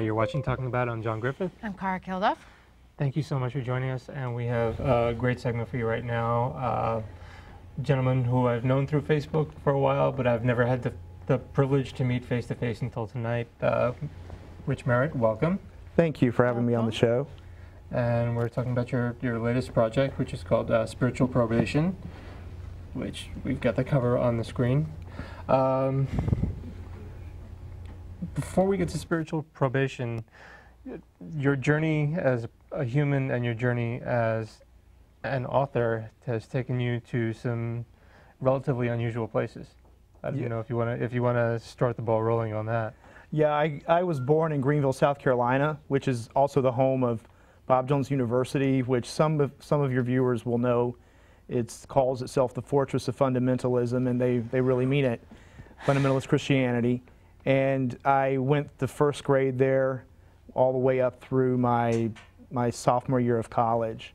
You're watching Talking About It. I'm John Griffith. I'm Cara Kilduff. Thank you so much for joining us, and we have a great segment for you right now. Gentleman who I've known through Facebook for a while, but I've never had the privilege to meet face-to-face until tonight. Rich Merritt, welcome. Thank you for having me on the show. And we're talking about your latest project, which is called Spiritual Probation, which we've got the cover on the screen. Before we get to Spiritual Probation, your journey as a human and your journey as an author has taken you to some relatively unusual places. I don't know if you want to start the ball rolling on that. Yeah, I was born in Greenville, South Carolina, which is also the home of Bob Jones University, which some of your viewers will know. It calls itself the Fortress of Fundamentalism, and they really mean it, fundamentalist Christianity. And I went the first grade there all the way up through my sophomore year of college.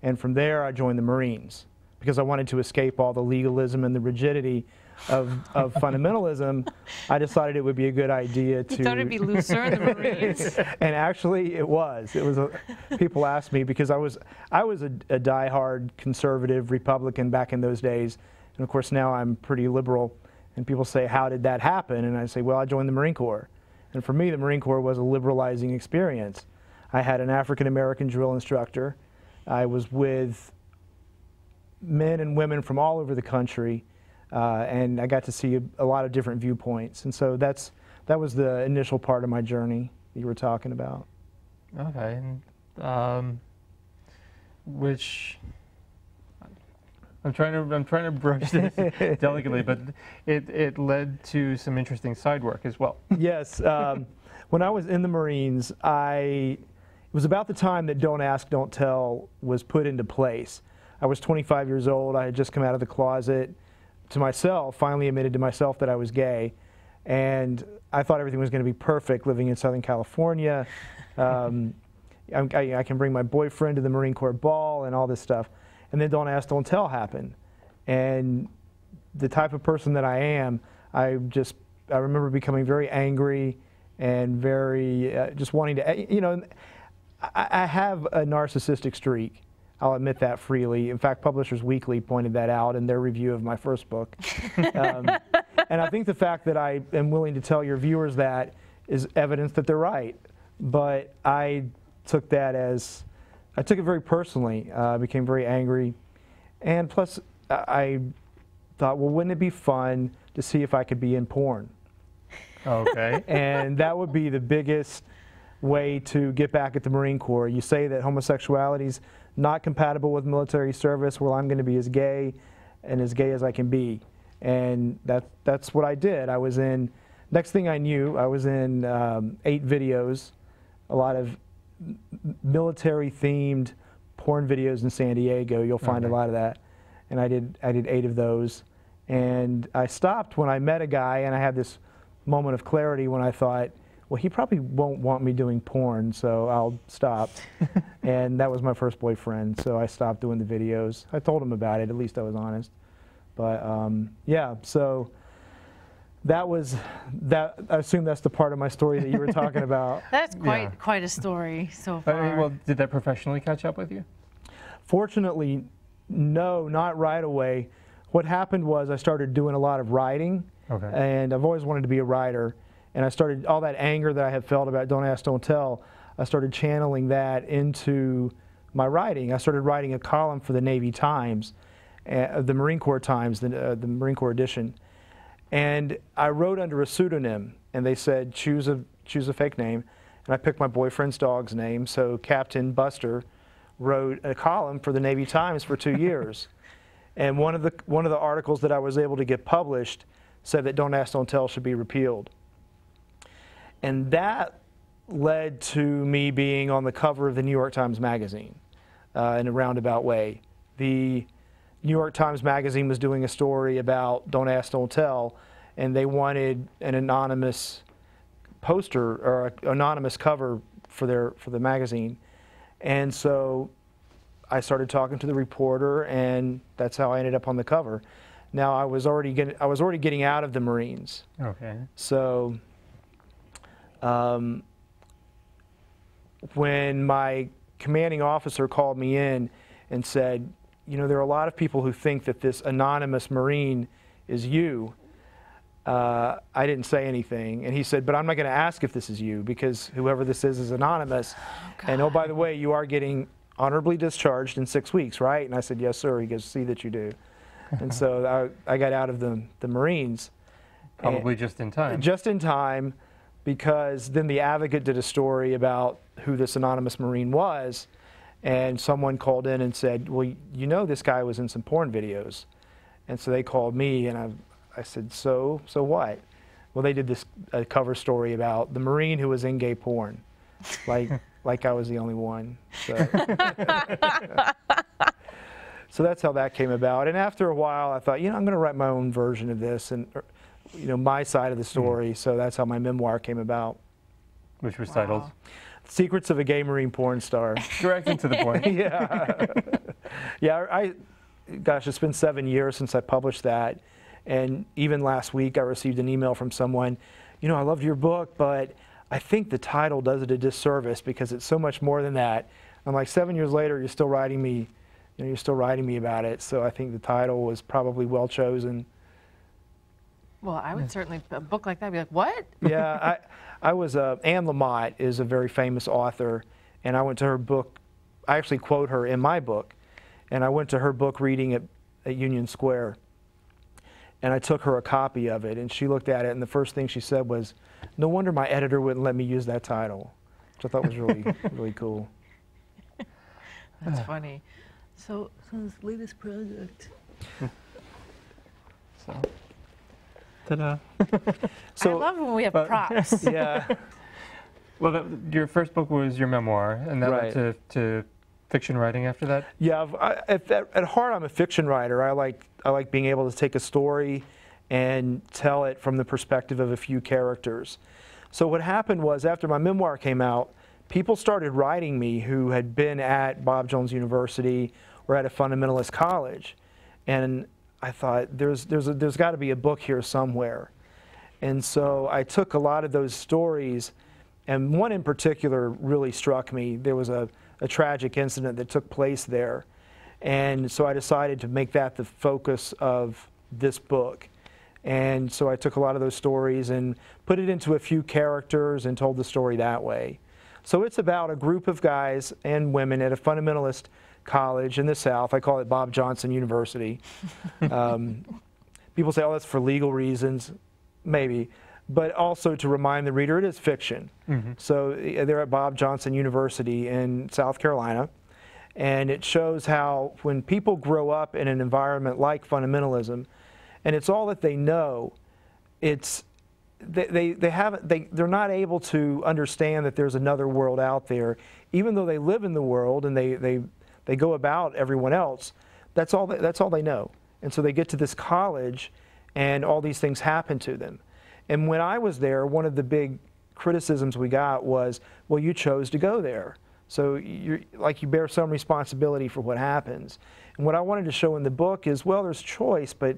And from there, I joined the Marines because I wanted to escape all the legalism and the rigidity of fundamentalism. I decided it would be a good idea to... You thought it'd be looser in the Marines. And actually, it was. People asked me because I was a diehard conservative Republican back in those days. And of course, now I'm pretty liberal. And people say, how did that happen? And I say, well, I joined the Marine Corps. And for me, the Marine Corps was a liberalizing experience. I had an African-American drill instructor. I was with men and women from all over the country, and I got to see a lot of different viewpoints. And so that was the initial part of my journey that you were talking about. Okay, and which I'm trying to brush this delicately, but it led to some interesting side work as well. Yes, when I was in the Marines, it was about the time that Don't Ask, Don't Tell was put into place. I was 25 years old. I had just come out of the closet to myself, finally admitted to myself that I was gay, and I thought everything was going to be perfect living in Southern California. I can bring my boyfriend to the Marine Corps ball and all this stuff. And then Don't Ask, Don't Tell happened. And the type of person that I am, I remember becoming very angry and very, just wanting to, I have a narcissistic streak. I'll admit that freely. In fact, Publishers Weekly pointed that out in their review of my first book. And I think the fact that I am willing to tell your viewers that is evidence that they're right. But I took it very personally. I became very angry. And plus, I thought, well, wouldn't it be fun to see if I could be in porn? Okay. And that would be the biggest way to get back at the Marine Corps. You say that homosexuality is not compatible with military service. Well, I'm going to be as gay as I can be. And that's what I did. Next thing I knew, I was in 8 videos, a lot of military-themed porn videos in San Diego. You'll find a lot of that. And I did 8 of those. And I stopped when I met a guy, and I had this moment of clarity when I thought, well, he probably won't want me doing porn, so I'll stop. And that was my first boyfriend, so I stopped doing the videos. I told him about it, at least I was honest. But yeah, so I assume that's the part of my story that you were talking about. That's quite a story so far. Well, did that professionally catch up with you? Fortunately, no, not right away. What happened was I started doing a lot of writing, and I've always wanted to be a writer. And I started, all that anger that I had felt about Don't Ask, Don't Tell, I started channeling that into my writing. I started writing a column for the Navy Times, the Marine Corps Times, the Marine Corps edition. And I wrote under a pseudonym, and they said, choose a fake name. And I picked my boyfriend's dog's name, so Captain Buster wrote a column for the Navy Times for 2 years. And one of the articles that I was able to get published said that Don't Ask, Don't Tell should be repealed. And that led to me being on the cover of the New York Times Magazine in a roundabout way. The New York Times Magazine was doing a story about Don't Ask, Don't Tell, and they wanted an anonymous poster or an anonymous cover for the magazine. And so I started talking to the reporter, and that's how I ended up on the cover. Now I was already getting out of the Marines. Okay. So when my commanding officer called me in and said, you know, there are a lot of people who think that this anonymous Marine is you. I didn't say anything, and he said, but I'm not going to ask if this is you, because whoever this is anonymous. And oh, by the way, you are getting honorably discharged in 6 weeks, right? And I said, yes, sir. He goes, see that you do. And so I got out of the Marines. Probably just in time. Just in time, because then the Advocate did a story about who this anonymous Marine was, and someone called in and said, well, you know this guy was in some porn videos. And so they called me, and I said, so what? Well, they did this cover story about the Marine who was in gay porn, like I was the only one. So. So that's how that came about. And after a while, I thought, you know, I'm going to write my own version of this, and you know, my side of the story. So that's how my memoir came about. Which was titled Secrets of a Gay Marine Porn Star. Directly to the point. Yeah. Yeah, gosh, it's been 7 years since I published that. And even last week, I received an email from someone, you know, I loved your book, but I think the title does it a disservice because it's so much more than that. I'm like, 7 years later, you're still writing me, you know, you're still writing me about it. So I think the title was probably well chosen. Well, I would certainly, a book like that, be like, what? Yeah, I was, Anne Lamott is a very famous author, and I went to her book, I actually quote her in my book, and I went to her book reading at Union Square, and I took her a copy of it, and she looked at it, and the first thing she said was, no wonder my editor wouldn't let me use that title, which I thought was really, really cool. That's funny. So this latest project. So. Ta-da. I love when we have props. Yeah. Well, your first book was your memoir, and that led to fiction writing after that? Yeah, at heart, I'm a fiction writer. I like being able to take a story and tell it from the perspective of a few characters. So what happened was, after my memoir came out, people started writing me who had been at Bob Jones University or at a fundamentalist college, and I thought there's got to be a book here somewhere. And so I took a lot of those stories, and one in particular really struck me. There was a tragic incident that took place there, and so I decided to make that the focus of this book. And so I took a lot of those stories and put it into a few characters and told the story that way. So it's about a group of guys and women at a fundamentalist college in the South. I call it Bob Johnson University. People say, oh, that's for legal reasons. Maybe. But also to remind the reader, it is fiction. Mm-hmm. So they're at Bob Johnson University in South Carolina. And it shows how when people grow up in an environment like fundamentalism, and it's all that they know, it's they're not able to understand that there's another world out there, even though they live in the world and they go about everyone else. That's all they know. And so they get to this college, and all these things happen to them. And when I was there, one of the big criticisms we got was, well, you chose to go there. So you bear some responsibility for what happens. And what I wanted to show in the book is, well, there's choice, but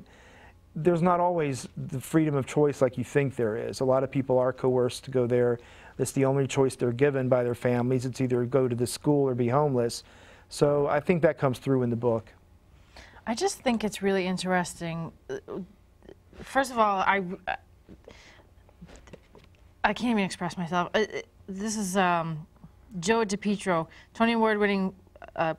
there's not always the freedom of choice like you think there is. A lot of people are coerced to go there. It's the only choice they're given by their families. It's either go to the school or be homeless. So I think that comes through in the book. I just think it's really interesting. First of all, I can't even express myself. This is Joe DiPietro, Tony Award-winning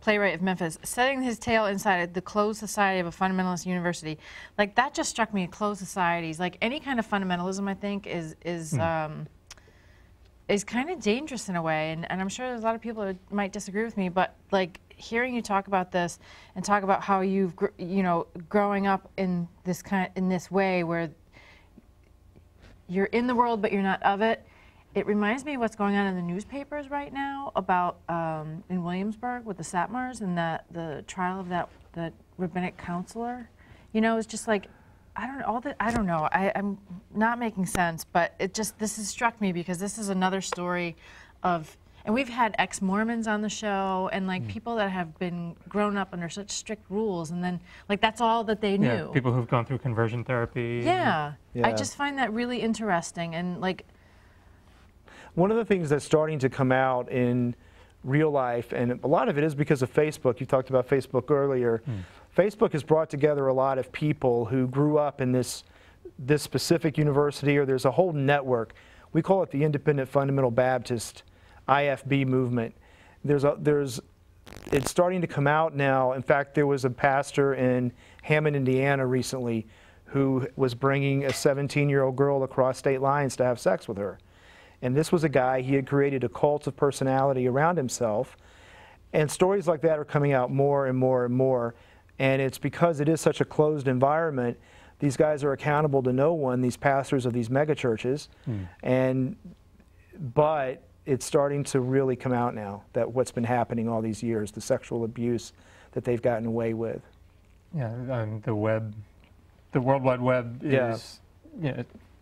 playwright of Memphis, setting his tale inside the closed society of a fundamentalist university. Like, that just struck me. Closed societies, like any kind of fundamentalism, I think is kind of dangerous in a way. And I'm sure there's a lot of people that might disagree with me, but like hearing you talk about this and talk about how you've growing up in this way where you're in the world but you're not of it. It reminds me of what's going on in the newspapers right now about in Williamsburg with the Satmars and the trial of that rabbinic counselor. You know, it's just like, I don't know. I'm not making sense, but this has struck me because this is another story of, and we've had ex-Mormons on the show and like people that have been grown up under such strict rules, and then like that's all that they knew. Yeah, people who've gone through conversion therapy. Yeah. I just find that really interesting, and like, One of the things that's starting to come out in real life, and a lot of it is because of Facebook. You talked about Facebook earlier. Facebook has brought together a lot of people who grew up in this specific university, or there's a whole network. We call it the Independent Fundamental Baptist, IFB movement. It's starting to come out now. In fact, there was a pastor in Hammond, Indiana recently who was bringing a 17-year-old girl across state lines to have sex with her. And this was a guy, he had created a cult of personality around himself. And stories like that are coming out more and more and more. And it's because it is such a closed environment. These guys are accountable to no one, these pastors of these megachurches. But it's starting to really come out now, that what's been happening all these years, the sexual abuse that they've gotten away with. Yeah, the World Wide Web is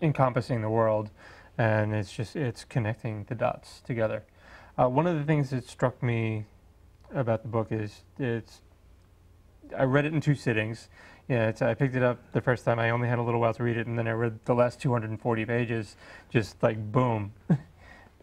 encompassing the world, and it's connecting the dots together. One of the things that struck me about the book is I read it in 2 sittings. Yeah, I picked it up the first time. I only had a little while to read it, and then I read the last 240 pages, just like boom.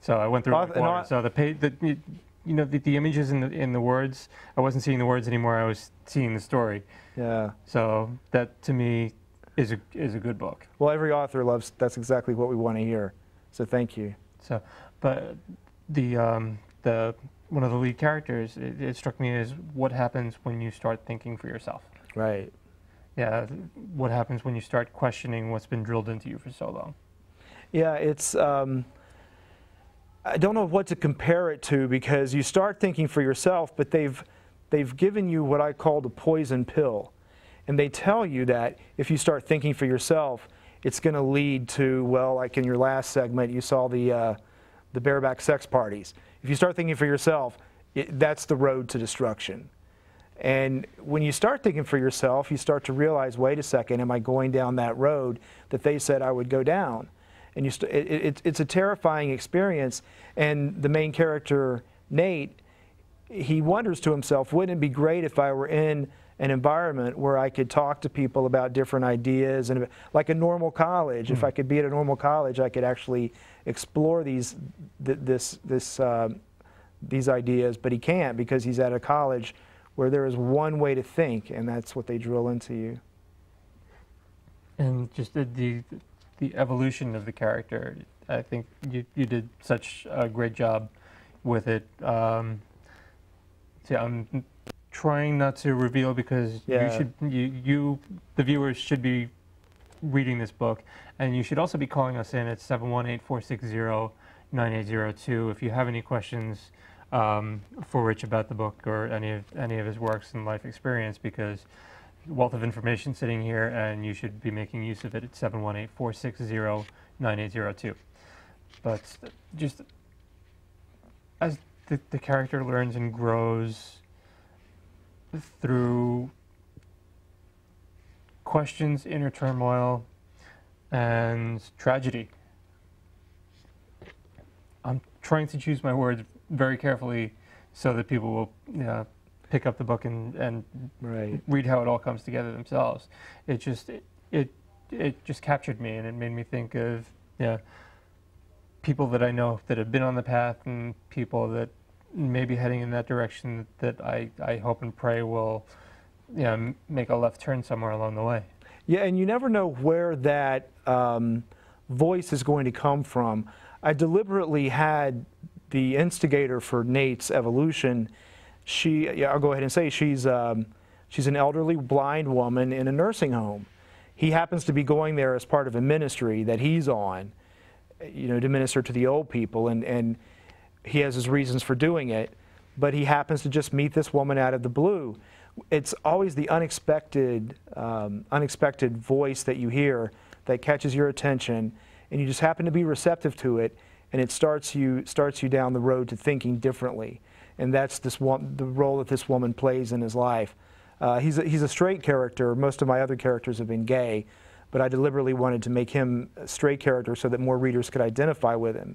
So I went through it like so the images in the words, I wasn't seeing the words anymore. I was seeing the story. Yeah. So that to me is a good book. Well, every author loves. That's exactly what we want to hear. So thank you. So, but the one of the lead characters, it struck me as what happens when you start thinking for yourself. Right. Yeah. What happens when you start questioning what's been drilled into you for so long? Yeah, it's. I don't know what to compare it to, because you start thinking for yourself, but they've given you what I call the poison pill. And they tell you that if you start thinking for yourself, it's going to lead to, well, like in your last segment, you saw the bareback sex parties. If you start thinking for yourself, that's the road to destruction. And when you start thinking for yourself, you start to realize, wait a second, am I going down that road that they said I would go down? And it's a terrifying experience. And the main character, Nate, he wonders to himself, wouldn't it be great if I were in an environment where I could talk to people about different ideas, and like a normal college. If I could be at a normal college, I could actually explore these ideas. But he can't, because he's at a college where there is one way to think, and that's what they drill into you. And just the evolution of the character, I think you did such a great job with it. I'm trying not to reveal, because the viewers should be reading this book, and you should also be calling us in at 718-460-9802 if you have any questions for Rich about the book or any of his works and life experience, because wealth of information sitting here, and you should be making use of it at 718-460-9802. But just as the character learns and grows through questions, inner turmoil, and tragedy, I'm trying to choose my words very carefully so that people will pick up the book and read how it all comes together themselves. It just captured me, and it made me think of people that I know that have been on the path, and people that may be heading in that direction, that I hope and pray will make a left turn somewhere along the way. Yeah, and you never know where that voice is going to come from. I deliberately had the instigator for Nate's evolution. I'll go ahead and say she's an elderly blind woman in a nursing home. He happens to be going there as part of a ministry that he's on, to minister to the old people, and he has his reasons for doing it, but he happens to just meet this woman out of the blue. It's always the unexpected voice that you hear that catches your attention, and you just happen to be receptive to it, and it starts you down the road to thinking differently. And that's the role that this woman plays in his life. He's a straight character. Most of my other characters have been gay, but I deliberately wanted to make him a straight character so that more readers could identify with him.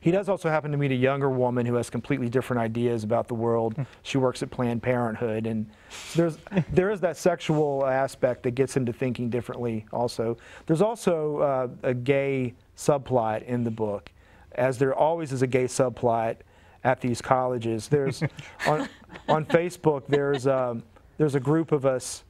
He does also happen to meet a younger woman who has completely different ideas about the world. She works at Planned Parenthood, and there is that sexual aspect that gets him to thinking differently also. There's also a gay subplot in the book, as there always is a gay subplot at these colleges. There's on Facebook, there's a group of us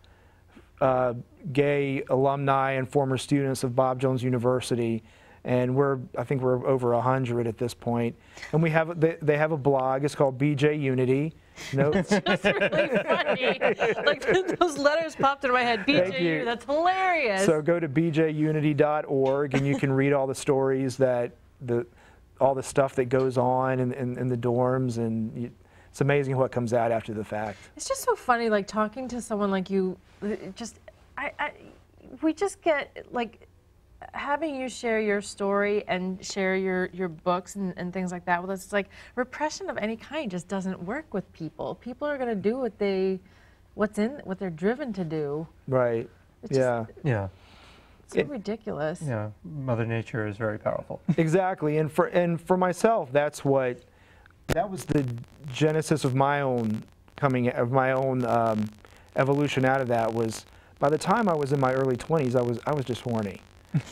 gay alumni and former students of Bob Jones University, and I think we're over 100 at this point. And they have a blog. It's called BJ Unity. No, That's really funny. Like those letters popped into my head. BJU, that's hilarious. So go to bjunity.org, and you can read all the stories all the stuff that goes on in the dorms, and it's amazing what comes out after the fact. It's just so funny, like talking to someone like you. We just get like having you share your story and share your books and things like that with us. It's like repression of any kind just doesn't work with people. People are going to do what they're driven to do. Right. It's just, yeah. It's so ridiculous. Yeah, Mother Nature is very powerful. Exactly, and for myself, that was the genesis of my own evolution out of that. Was by the time I was in my early 20s, I was just horny,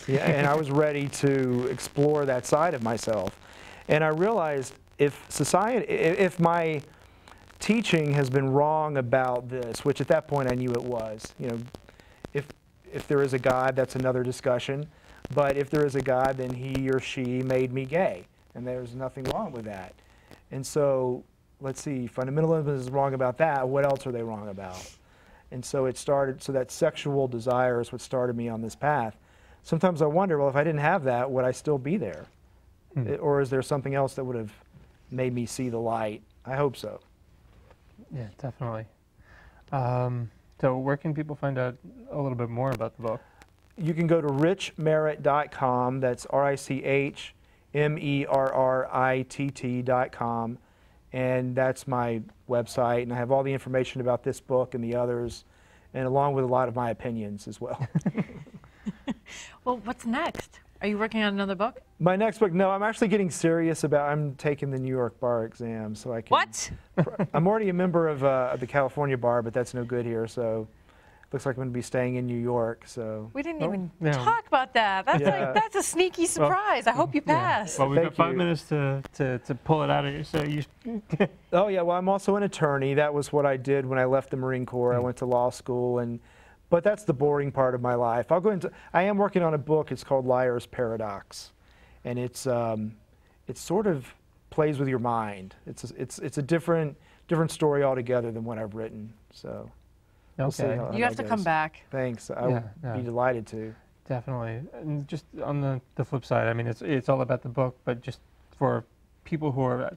yeah, and I was ready to explore that side of myself, and I realized if my teaching has been wrong about this, which at that point I knew it was, if there is a God, that's another discussion. But if there is a God, then he or she made me gay, and there's nothing wrong with that. And so, let's see, fundamentalism is wrong about that. What else are they wrong about? And so so that sexual desire is what started me on this path. Sometimes I wonder, well, if I didn't have that, would I still be there? Or is there something else that would have made me see the light? I hope so. Yeah, definitely. So where can people find out a little bit more about the book? You can go to richmerritt.com. That's RICHMERRITT.com. And that's my website. And I have all the information about this book and the others, and along with a lot of my opinions as well. Well, what's next? Are you working on another book? My next book, no, I'm actually getting serious about, I'm taking the New York bar exam so I can. What? I'm already a member of the California bar, but that's no good here, so looks like I'm going to be staying in New York, so. We didn't even talk about that. That's a sneaky surprise. I hope you pass. Well, we've got 5 minutes to pull it out of you, so you. Oh yeah, well I'm also an attorney. That was what I did when I left the Marine Corps. I went to law school, but that's the boring part of my life. I am working on a book. It's called Liar's Paradox, and it sort of plays with your mind. It's a different story altogether than what I've written. So we'll see how you have to come back. Thanks. I would be delighted to. Definitely. And just on the flip side, I mean, it's all about the book, but just for people who are,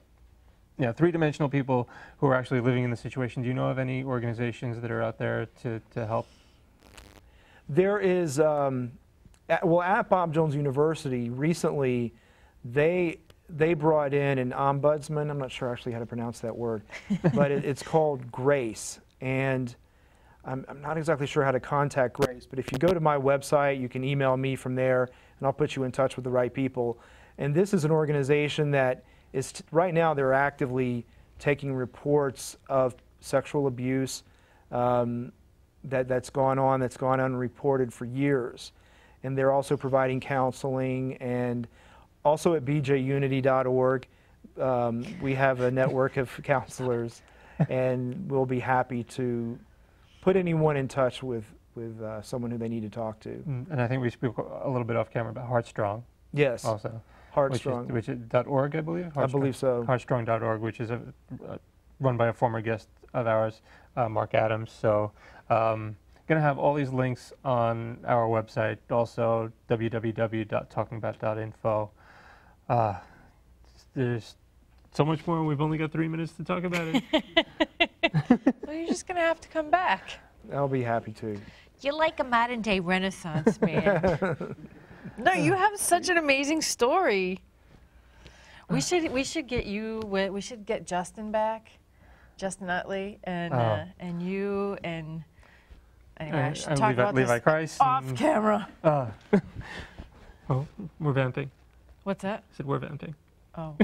three-dimensional people who are actually living in the situation, do you know of any organizations that are out there to help? There is, at Bob Jones University, recently, they brought in an ombudsman. I'm not sure actually how to pronounce that word, but it's called Grace. And I'm not exactly sure how to contact Grace, but if you go to my website, you can email me from there, and I'll put you in touch with the right people. And this is an organization that is, right now, they're actively taking reports of sexual abuse that's gone on unreported for years. And they're also providing counseling, and also at bjunity.org, we have a network of counselors, and we'll be happy to put anyone in touch with someone who they need to talk to. And I think we spoke a little bit off camera about Heartstrong. Yes. Also. Heartstrong. Which is .org, I believe? I believe so. Heartstrong.org, which is run by a former guest of ours, Mark Adams. So going to have all these links on our website, also www.talkingabout.info. There's so much more. We've only got 3 minutes to talk about it. Well, you're just going to have to come back. I'll be happy to. You're like a modern-day Renaissance man. No, you have such an amazing story. We should get we should get Justin back, Justin Utley, and you and anyway. I should talk about Levi this Christ off camera. Oh, we're vamping. What's that? I said we're vamping. Oh,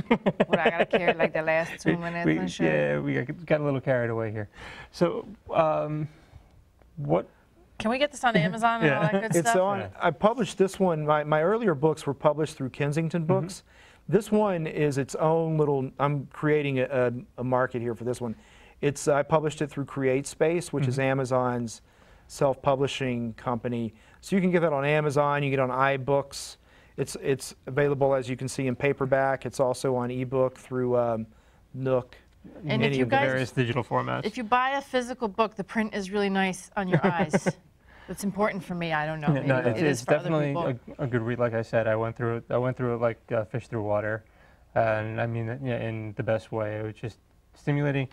what I gotta carry like the last 2 minutes and shit? Yeah, we got a little carried away here. So, what? Can we get this on Amazon and all that good It's stuff? on. Yeah. I published this one. My earlier books were published through Kensington Books. This one is its own little. I'm creating a market here for this one. I published it through CreateSpace, which is Amazon's self-publishing company. So you can get that on Amazon. You get it on iBooks. It's available, as you can see, in paperback. It's also on ebook through Nook. And Any if you of the guys, various digital formats. if you buy a physical book, the print is really nice on your eyes. It's important for me. I don't know. No, Maybe it is it's for other definitely people. a good read. Like I said, I went through it like fish through water, and I mean, yeah, in the best way. It was just stimulating.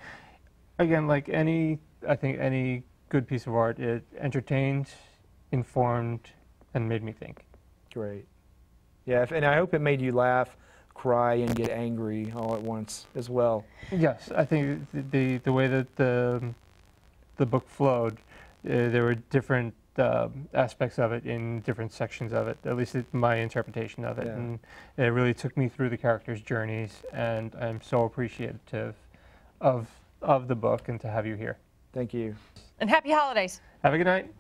Again, like I think any good piece of art, it entertained, informed, and made me think. Great. Yeah, and I hope it made you laugh, cry, and get angry all at once as well. Yes, I think the way that the book flowed, there were different aspects of it in different sections of it. At least it's my interpretation of it, Yeah. and it really took me through the characters' journeys. And I'm so appreciative of the book and to have you here. Thank you. And happy holidays. Have a good night.